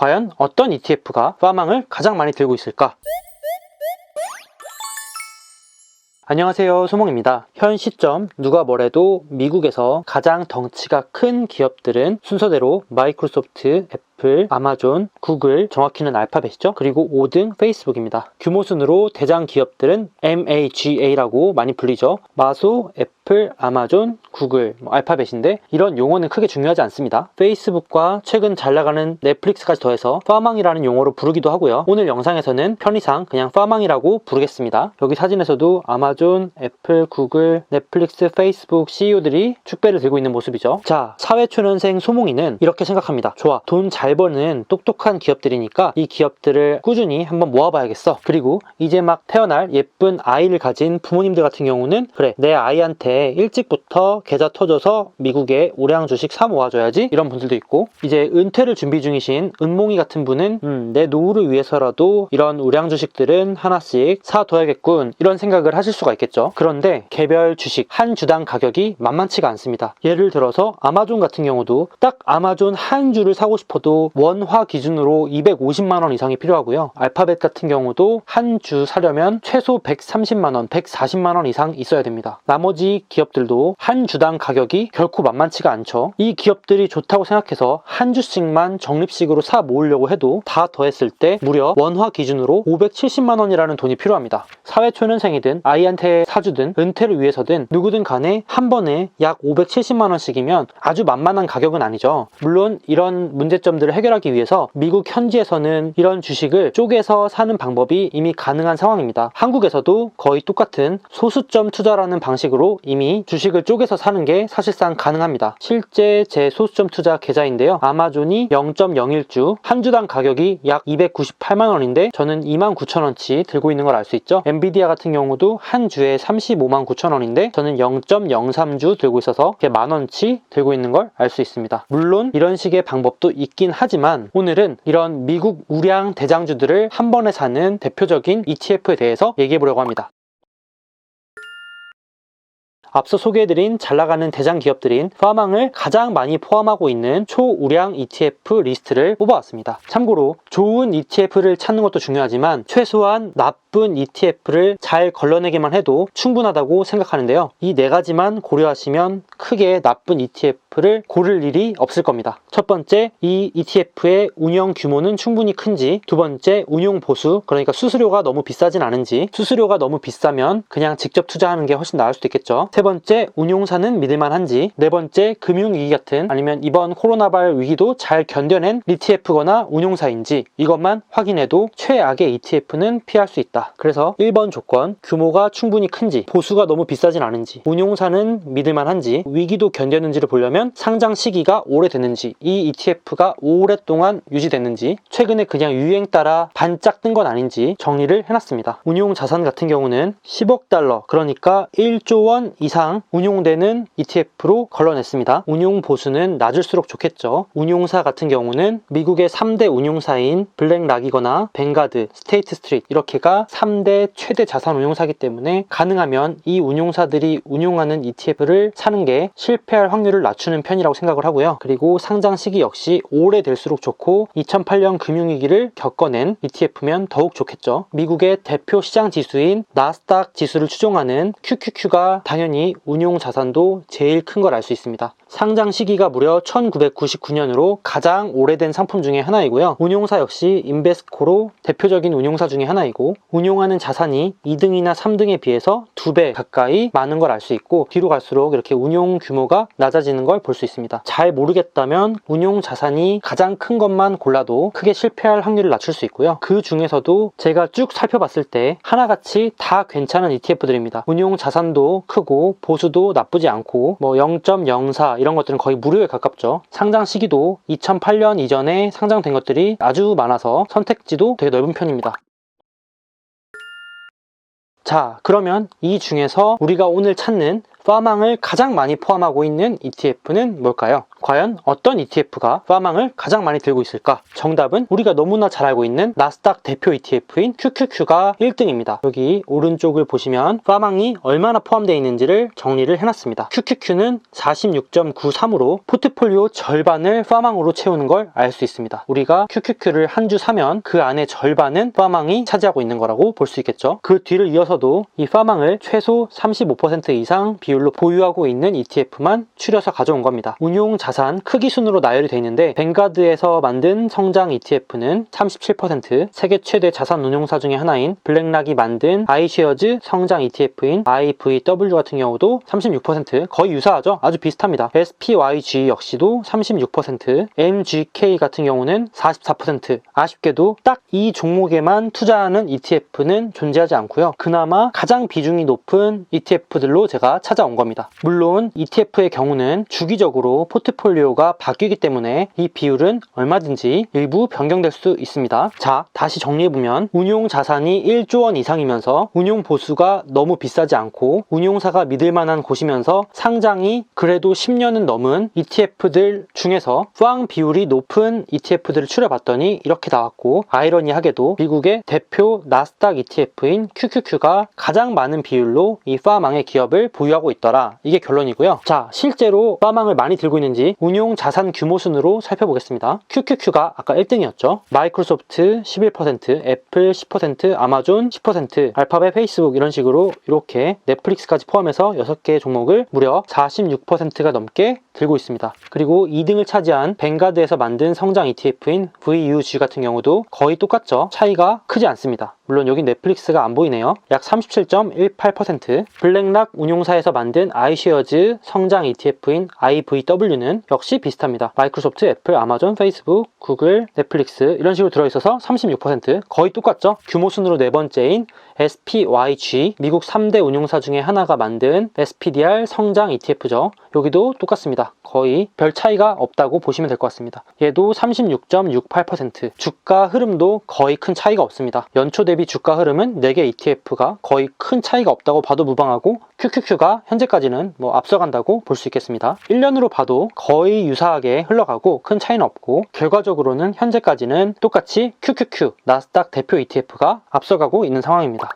과연 어떤 ETF가 파망을 가장 많이 들고 있을까? 안녕하세요, 소몽입니다. 현 시점 누가 뭐래도 미국에서 가장 덩치가 큰 기업들은 순서대로 마이크로소프트, 애플, 아마존, 구글, 정확히는 알파벳이죠. 그리고 5등 페이스북입니다. 규모 순으로 대장 기업들은 MAGA라고 많이 불리죠. 마소, 애플, 아마존, 구글, 알파벳인데 이런 용어는 크게 중요하지 않습니다. 페이스북과 최근 잘 나가는 넷플릭스까지 더해서 파망이라는 용어로 부르기도 하고요. 오늘 영상에서는 편의상 그냥 파망이라고 부르겠습니다. 여기 사진에서도 아마존, 애플, 구글, 넷플릭스, 페이스북 CEO들이 축배를 들고 있는 모습이죠. 자, 사회초년생 소몽이는 이렇게 생각합니다. 좋아, 돈 잘 버는 똑똑한 기업들이니까 이 기업들을 꾸준히 한번 모아봐야겠어. 그리고 이제 막 태어날 예쁜 아이를 가진 부모님들 같은 경우는 그래, 내 아이한테 일찍부터 계좌 터줘서 미국에 우량 주식 사 모아줘야지, 이런 분들도 있고, 이제 은퇴를 준비 중이신 은몽이 같은 분은 내 노후를 위해서라도 이런 우량 주식들은 하나씩 사둬야겠군, 이런 생각을 하실 수가 있겠죠. 그런데 개별 주식 한 주당 가격이 만만치가 않습니다. 예를 들어서 아마존 같은 경우도 딱 아마존 한 주를 사고 싶어도 원화 기준으로 250만원 이상이 필요하고요. 알파벳 같은 경우도 한 주 사려면 최소 130만원, 140만원 이상 있어야 됩니다. 나머지 기업들도 한 주당 가격이 결코 만만치가 않죠. 이 기업들이 좋다고 생각해서 한 주씩만 적립식으로 사 모으려고 해도 다 더했을 때 무려 원화 기준으로 570만원이라는 돈이 필요합니다. 사회초년생이든 아이한테 사주든 은퇴를 위해서든 누구든 간에 한 번에 약 570만원씩이면 아주 만만한 가격은 아니죠. 물론 이런 문제점들을 해결하기 위해서 미국 현지에서는 이런 주식을 쪼개서 사는 방법이 이미 가능한 상황입니다. 한국에서도 거의 똑같은 소수점 투자라는 방식으로 이미 주식을 쪼개서 사는 게 사실상 가능합니다. 실제 제 소수점 투자 계좌인데요. 아마존이 0.01주, 한 주당 가격이 약 298만원인데 저는 29,000원치 들고 있는 걸 알 수 있죠. 엔비디아 같은 경우도 한 주에 35만 9천원인데 저는 0.03주 들고 있어서 만원치 들고 있는 걸 알 수 있습니다. 물론 이런 식의 방법도 있긴 하지만 오늘은 이런 미국 우량 대장주들을 한 번에 사는 대표적인 ETF에 대해서 얘기해 보려고 합니다. 앞서 소개해드린 잘나가는 대장 기업들인 파망을 가장 많이 포함하고 있는 초우량 ETF 리스트를 뽑아왔습니다. 참고로 좋은 ETF를 찾는 것도 중요하지만 최소한 나쁜 ETF를 잘 걸러내기만 해도 충분하다고 생각하는데요. 이 네 가지만 고려하시면 크게 나쁜 ETF를 고를 일이 없을 겁니다. 첫 번째, 이 ETF의 운영 규모는 충분히 큰지, 두 번째, 운용 보수, 그러니까 수수료가 너무 비싸진 않은지, 수수료가 너무 비싸면 그냥 직접 투자하는 게 훨씬 나을 수도 있겠죠. 세 번째, 운용사는 믿을만한지, 네 번째, 금융위기 같은 아니면 이번 코로나발 위기도 잘 견뎌낸 ETF거나 운용사인지, 이것만 확인해도 최악의 ETF는 피할 수 있다. 그래서 1번 조건, 규모가 충분히 큰지, 보수가 너무 비싸진 않은지, 운용사는 믿을만한지, 위기도 견뎠는지를 보려면 상장 시기가 오래됐는지, 이 ETF가 오랫동안 유지됐는지, 최근에 그냥 유행 따라 반짝 뜬 건 아닌지 정리를 해놨습니다. 운용 자산 같은 경우는 10억 달러, 그러니까 1조 원 이상 운용되는 ETF로 걸러냈습니다. 운용 보수는 낮을수록 좋겠죠. 운용사 같은 경우는 미국의 3대 운용사인 블랙락이거나 뱅가드, 스테이트 스트리트, 이렇게가 3대 최대 자산 운용사이기 때문에 가능하면 이 운용사들이 운용하는 ETF를 사는 게 실패할 확률을 낮추는 편이라고 생각을 하고요. 그리고 상장 시기 역시 오래될수록 좋고 2008년 금융위기를 겪어낸 ETF면 더욱 좋겠죠. 미국의 대표 시장 지수인 나스닥 지수를 추종하는 QQQ가 당연히 운용 자산도 제일 큰 걸 알 수 있습니다. 상장 시기가 무려 1999년으로 가장 오래된 상품 중에 하나이고요. 운용사 역시 인베스코로 대표적인 운용사 중에 하나이고, 운용하는 자산이 2등이나 3등에 비해서 2배 가까이 많은 걸 알 수 있고, 뒤로 갈수록 이렇게 운용 규모가 낮아지는 걸 볼 수 있습니다. 잘 모르겠다면 운용 자산이 가장 큰 것만 골라도 크게 실패할 확률을 낮출 수 있고요. 그 중에서도 제가 쭉 살펴봤을 때 하나같이 다 괜찮은 ETF들입니다. 운용 자산도 크고 보수도 나쁘지 않고 0.04 이런 것들은 거의 무료에 가깝죠. 상장 시기도 2008년 이전에 상장된 것들이 아주 많아서 선택지도 되게 넓은 편입니다. 자, 그러면 이 중에서 우리가 오늘 찾는 파망을 가장 많이 포함하고 있는 ETF는 뭘까요? 과연 어떤 ETF가 파망을 가장 많이 들고 있을까? 정답은 우리가 너무나 잘 알고 있는 나스닥 대표 ETF인 QQQ가 1등입니다. 여기 오른쪽을 보시면 파망이 얼마나 포함되어 있는지를 정리를 해놨습니다. QQQ는 46.93으로 포트폴리오 절반을 파망으로 채우는 걸 알 수 있습니다. 우리가 QQQ를 한 주 사면 그 안에 절반은 파망이 차지하고 있는 거라고 볼 수 있겠죠. 그 뒤를 이어서도 이 파망을 최소 35% 이상 비율로 보유하고 있는 ETF만 추려서 가져온 겁니다. 운용 자산 크기 순으로 나열이 되어 있는데 뱅가드에서 만든 성장 ETF는 37%, 세계 최대 자산 운용사 중에 하나인 블랙락이 만든 아이쉐어즈 성장 ETF인 IVW 같은 경우도 36%, 거의 유사하죠? 아주 비슷합니다. SPYG 역시도 36%, MGK 같은 경우는 44%. 아쉽게도 딱 이 종목에만 투자하는 ETF는 존재하지 않고요. 그나마 가장 비중이 높은 ETF들로 제가 찾아온 겁니다. 물론 ETF의 경우는 주기적으로 포트폴리오가 바뀌기 때문에 이 비율은 얼마든지 일부 변경될 수 있습니다. 자, 다시 정리해보면 운용 자산이 1조 원 이상이면서 운용 보수가 너무 비싸지 않고 운용사가 믿을 만한 곳이면서 상장이 그래도 10년은 넘은 ETF들 중에서 푸앙 비율이 높은 ETF들을 추려봤더니 이렇게 나왔고, 아이러니하게도 미국의 대표 나스닥 ETF인 QQQ가 가장 많은 비율로 이 파망의 기업을 보유하고 있더라. 이게 결론이고요. 자, 실제로 파망을 많이 들고 있는지 운용 자산 규모 순으로 살펴보겠습니다. QQQ가 아까 1등이었죠. 마이크로소프트 11%, 애플 10%, 아마존 10%, 알파벳, 페이스북 이런 식으로 이렇게 넷플릭스까지 포함해서 6개의 종목을 무려 46%가 넘게 들고 있습니다. 그리고 2등을 차지한 뱅가드에서 만든 성장 ETF인 VUG 같은 경우도 거의 똑같죠. 차이가 크지 않습니다. 물론 여기 넷플릭스가 안 보이네요. 약 37.18%, 블랙락 운용사에서 만든 아이쉐어즈 성장 ETF인 IVW는 역시 비슷합니다. 마이크로소프트, 애플, 아마존, 페이스북, 구글, 넷플릭스 이런 식으로 들어있어서 36%, 거의 똑같죠. 규모 순으로 네 번째인 SPYG, 미국 3대 운용사 중에 하나가 만든 SPDR 성장 ETF죠. 여기도 똑같습니다. 거의 별 차이가 없다고 보시면 될 것 같습니다. 얘도 36.68%, 주가 흐름도 거의 큰 차이가 없습니다. 연초 대비 주가 흐름은 4개 ETF가 거의 큰 차이가 없다고 봐도 무방하고, QQQ가 현재까지는 앞서간다고 볼 수 있겠습니다. 1년으로 봐도 거의 유사하게 흘러가고 큰 차이는 없고, 결과적으로는 현재까지는 똑같이 QQQ, 나스닥 대표 ETF가 앞서가고 있는 상황입니다.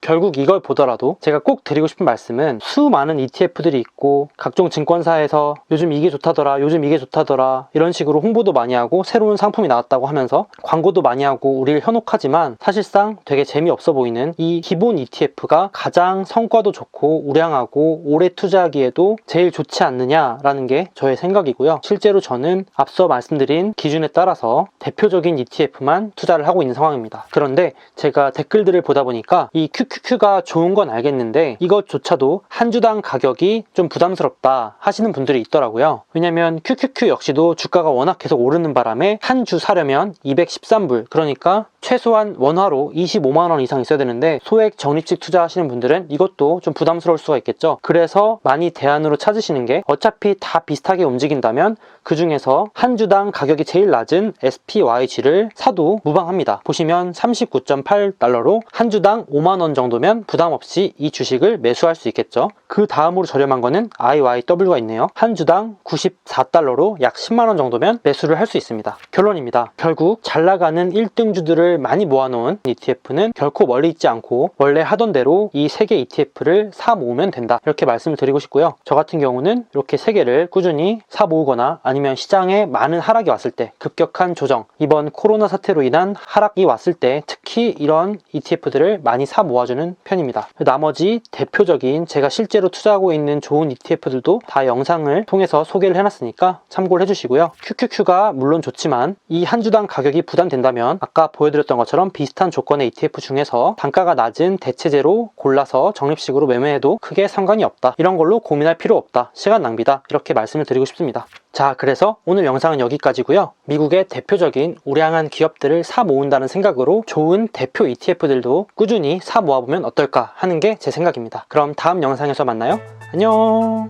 결국 이걸 보더라도 제가 꼭 드리고 싶은 말씀은, 수많은 ETF들이 있고 각종 증권사에서 요즘 이게 좋다더라, 요즘 이게 좋다더라 이런 식으로 홍보도 많이 하고 새로운 상품이 나왔다고 하면서 광고도 많이 하고 우리를 현혹하지만, 사실상 되게 재미없어 보이는 이 기본 ETF가 가장 성과도 좋고 우량하고 오래 투자하기에도 제일 좋지 않느냐라는 게 저의 생각이고요. 실제로 저는 앞서 말씀드린 기준에 따라서 대표적인 ETF만 투자를 하고 있는 상황입니다. 그런데 제가 댓글들을 보다 보니까 이 QQQ가 좋은 건 알겠는데 이것조차도 한 주당 가격이 좀 부담스럽다 하시는 분들이 있더라고요. 왜냐면 QQQ 역시도 주가가 워낙 계속 오르는 바람에 한 주 사려면 213불, 그러니까 최소한 원화로 25만원 이상 있어야 되는데, 소액 적립식 투자하시는 분들은 이것도 좀 부담스러울 수가 있겠죠. 그래서 많이 대안으로 찾으시는 게, 어차피 다 비슷하게 움직인다면 그 중에서 한 주당 가격이 제일 낮은 SPYG를 사도 무방합니다. 보시면 39.8달러로 한 주당 5만원 정도면 부담 없이 이 주식을 매수할 수 있겠죠. 그 다음으로 저렴한 거는 IYW가 있네요. 한 주당 94달러로 약 10만원 정도면 매수를 할 수 있습니다. 결론입니다. 결국 잘 나가는 1등주들을 많이 모아놓은 ETF는 결코 멀리 있지 않고 원래 하던 대로 이 3개 ETF를 사 모으면 된다, 이렇게 말씀을 드리고 싶고요. 저 같은 경우는 이렇게 3개를 꾸준히 사 모으거나 아니면 시장에 많은 하락이 왔을 때, 급격한 조정, 이번 코로나 사태로 인한 하락이 왔을 때 특히 이런 ETF들을 많이 사 모아주는 편입니다. 나머지 대표적인 제가 실제로 투자하고 있는 좋은 ETF들도 다 영상을 통해서 소개를 해놨으니까 참고를 해주시고요. QQQ가 물론 좋지만 이 한 주당 가격이 부담된다면 아까 보여드렸던 것처럼 비슷한 조건의 ETF 중에서 단가가 낮은 대체제로 골라서 적립식으로 매매해도 크게 상관이 없다, 이런 걸로 고민할 필요 없다, 시간 낭비다, 이렇게 말씀을 드리고 싶습니다. 자, 그래서 오늘 영상은 여기까지고요. 미국의 대표적인 우량한 기업들을 사 모은다는 생각으로 좋은 대표 ETF들도 꾸준히 사 모아보면 어떨까 하는 게 제 생각입니다. 그럼 다음 영상에서 만나요. 안녕.